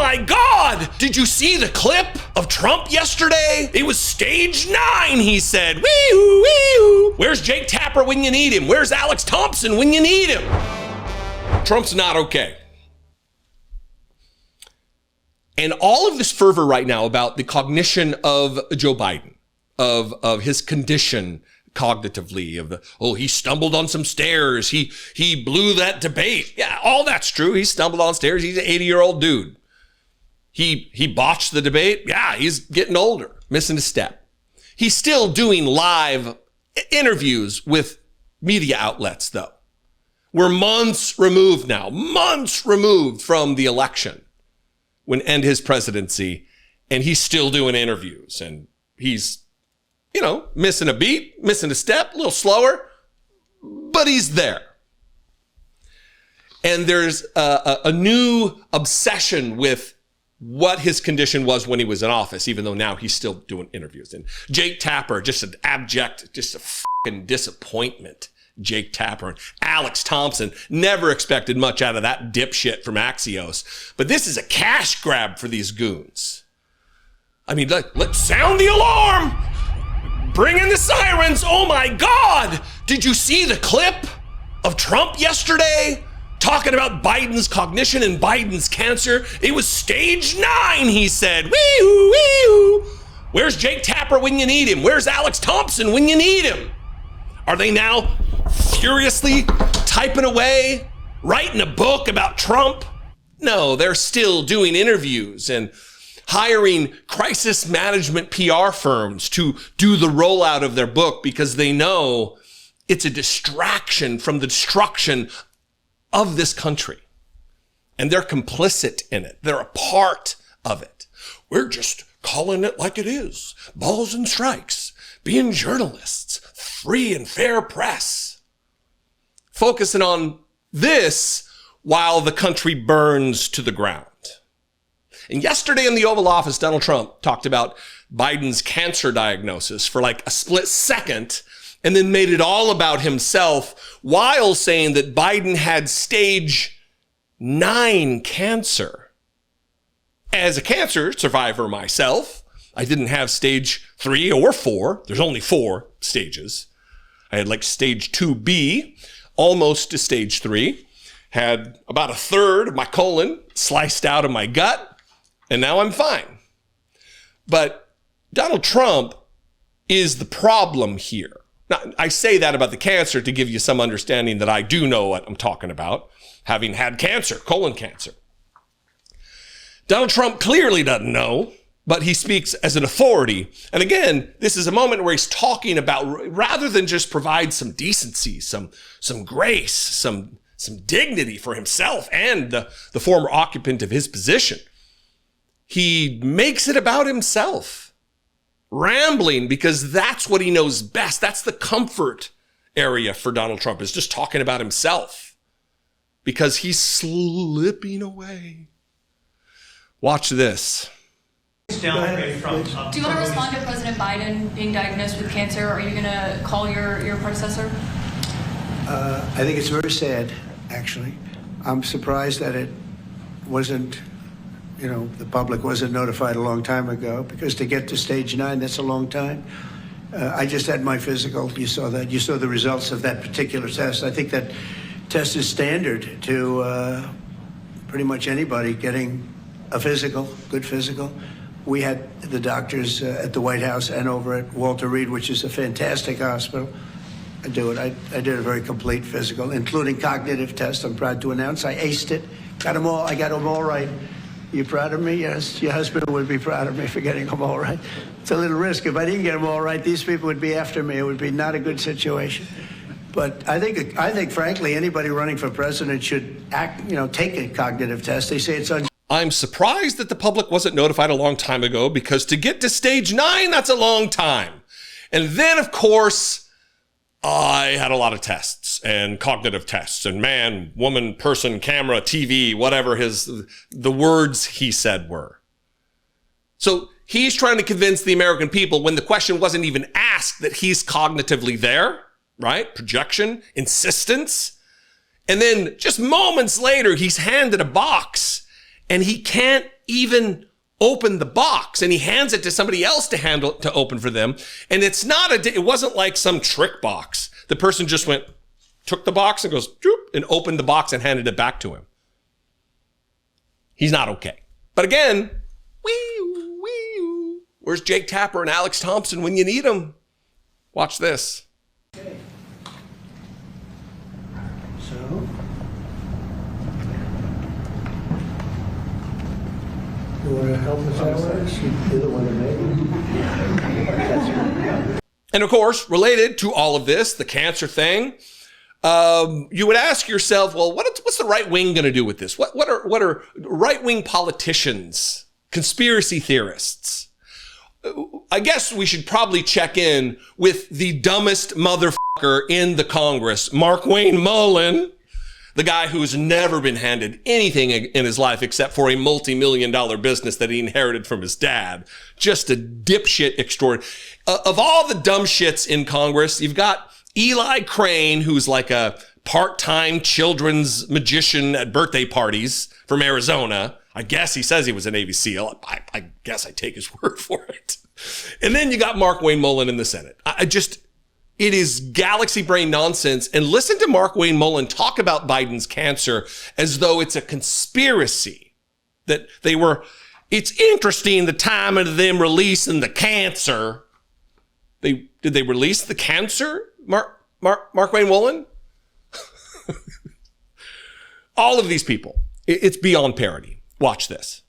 my God, did you see the clip of Trump yesterday? It was stage 9, he said. Wee-hoo, wee-hoo. Where's Jake Tapper when you need him? Where's Alex Thompson when you need him? Trump's not okay. And all of this fervor right now about the cognition of Joe Biden, of his condition cognitively, he stumbled on some stairs. He blew that debate. Yeah, all that's true. He stumbled on stairs. He's an 80-year-old dude. He botched the debate. Yeah, he's getting older, missing a step. He's still doing live interviews with media outlets, though. We're months removed now, months removed from the election and his presidency, and he's still doing interviews, and he's, missing a beat, missing a step, a little slower, but he's there. And there's a new obsession with what his condition was when he was in office, even though now he's still doing interviews. And Jake Tapper, just an abject, just a fucking disappointment. Jake Tapper and Alex Thompson, never expected much out of that dipshit from Axios. But this is a cash grab for these goons. I mean, let's sound the alarm. Bring in the sirens. Oh my God. Did you see the clip of Trump yesterday talking about Biden's cognition and Biden's cancer? It was stage 9, he said. Wee-hoo, wee-hoo. Where's Jake Tapper when you need him? Where's Alex Thompson when you need him? Are they now furiously typing away, writing a book about Trump? No, they're still doing interviews and hiring crisis management PR firms to do the rollout of their book because they know it's a distraction from the destruction of this country. And they're complicit in it. They're a part of it. We're just calling it like it is. Balls and strikes. Being journalists. Free and fair press. Focusing on this while the country burns to the ground. And yesterday in the Oval Office, Donald Trump talked about Biden's cancer diagnosis for like a split second and then made it all about himself while saying that Biden had stage 9 cancer. As a cancer survivor myself, I didn't have stage 3 or 4. There's only 4 stages. I had like stage 2B, almost to stage 3, had about a third of my colon sliced out of my gut, and now I'm fine. But Donald Trump is the problem here. Now, I say that about the cancer to give you some understanding that I do know what I'm talking about, having had cancer, colon cancer. Donald Trump clearly doesn't know, but he speaks as an authority. And again, this is a moment where he's talking about, rather than just provide some decency, some grace, some dignity for himself and the former occupant of his position, he makes it about himself, rambling, because that's what he knows best. That's the comfort area for Donald Trump, is just talking about himself, because he's slipping away. Watch this. Do you want to respond to President Biden being diagnosed with cancer? Are you going to call your predecessor? I think it's very sad, actually. I'm surprised that it wasn't, the public wasn't notified a long time ago, because to get to stage 9, that's a long time. I just had my physical. You saw that. You saw the results of that particular test. I think that test is standard to pretty much anybody getting a physical, good physical. We had the doctors at the White House and over at Walter Reed, which is a fantastic hospital. I did a very complete physical, including cognitive tests. I'm proud to announce I aced it. Got them all. I got them all right. You proud of me? Yes. Your husband would be proud of me for getting them all right. It's a little risk. If I didn't get them all right, these people would be after me. It would be not a good situation. But I think, frankly, anybody running for president should take a cognitive test. They say it's I'm surprised that the public wasn't notified a long time ago, because to get to stage 9, that's a long time. And then, of course, I had a lot of tests and cognitive tests and man, woman, person, camera, TV, whatever the words he said were. So he's trying to convince the American people, when the question wasn't even asked, that he's cognitively there, right? Projection, insistence. And then just moments later, he's handed a box and he can't even open the box, and he hands it to somebody else to open for them. And it wasn't like some trick box. The person just took the box and goes, and opened the box and handed it back to him. He's not okay. But again, where's Jake Tapper and Alex Thompson when you need them? Watch this. Okay. So, you want to help us out with this? You're the one that made it. And of course, related to all of this, the cancer thing, you would ask yourself, well, what's the right wing going to do with this? What are right wing politicians, conspiracy theorists? I guess we should probably check in with the dumbest motherfucker in the Congress, Markwayne Mullin, the guy who's never been handed anything in his life except for a multi-million-dollar business that he inherited from his dad. Just a dipshit extraordinary. Of all the dumb shits in Congress, you've got Eli Crane, who's like a part-time children's magician at birthday parties from Arizona. I guess he says he was a Navy SEAL. I guess I take his word for it. And then you got Markwayne Mullin in the Senate. It is galaxy brain nonsense. And listen to Markwayne Mullin talk about Biden's cancer as though it's a conspiracy. It's interesting the time of them releasing the cancer. Did they release the cancer, Markwayne Mullin? All of these people, it's beyond parody. Watch this.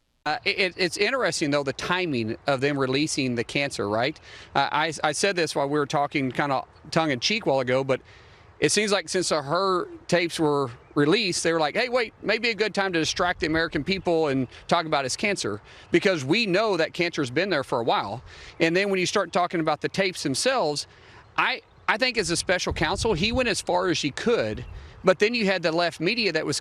It's interesting, though, the timing of them releasing the cancer, right? I said this while we were talking kind of tongue-in-cheek a while ago, but it seems like since her tapes were released, they were like, hey, wait, maybe a good time to distract the American people and talk about his cancer, because we know that cancer's been there for a while. And then when you start talking about the tapes themselves, I think as a special counsel, he went as far as he could. But then you had the left media that was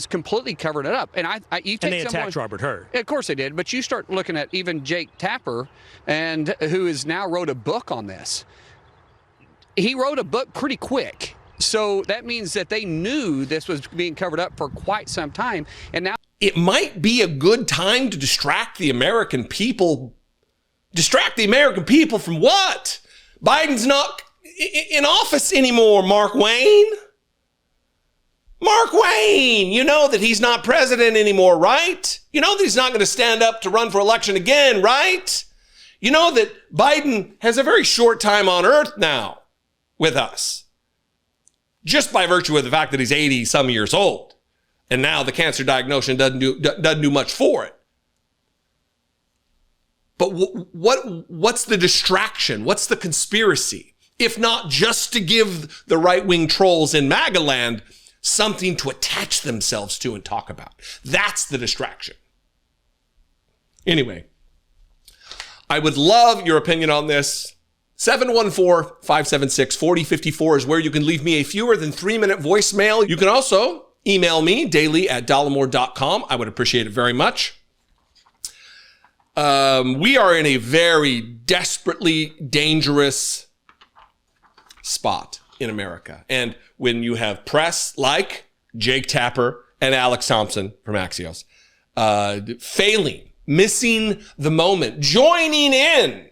completely covering it up, and they attacked Robert Hur. Of course they did. But you start looking at even Jake Tapper, and who has now wrote a book on this. He wrote a book pretty quick, so that means that they knew this was being covered up for quite some time, and now it might be a good time to distract the American people. Distract the American people from what? Biden's not in office anymore, Markwayne. Markwayne, you know that he's not president anymore, right? You know that he's not going to stand up to run for election again, right? You know that Biden has a very short time on earth now with us, just by virtue of the fact that he's 80 some years old. And now the cancer diagnosis doesn't do much for it. But what's the distraction? What's the conspiracy? If not just to give the right-wing trolls in MAGA land something to attach themselves to and talk about. That's the distraction. Anyway, I would love your opinion on this. 714-576-4054 is where you can leave me a fewer than 3-minute voicemail. You can also email me daily@dollemore.com. I would appreciate it very much. We are in a very desperately dangerous spot in America. And when you have press like Jake Tapper and Alex Thompson from Axios, missing the moment, joining in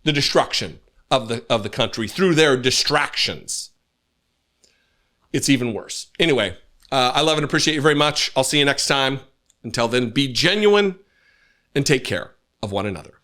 the destruction of the country through their distractions, it's even worse. Anyway, I love and appreciate you very much. I'll see you next time. Until then, be genuine and take care of one another.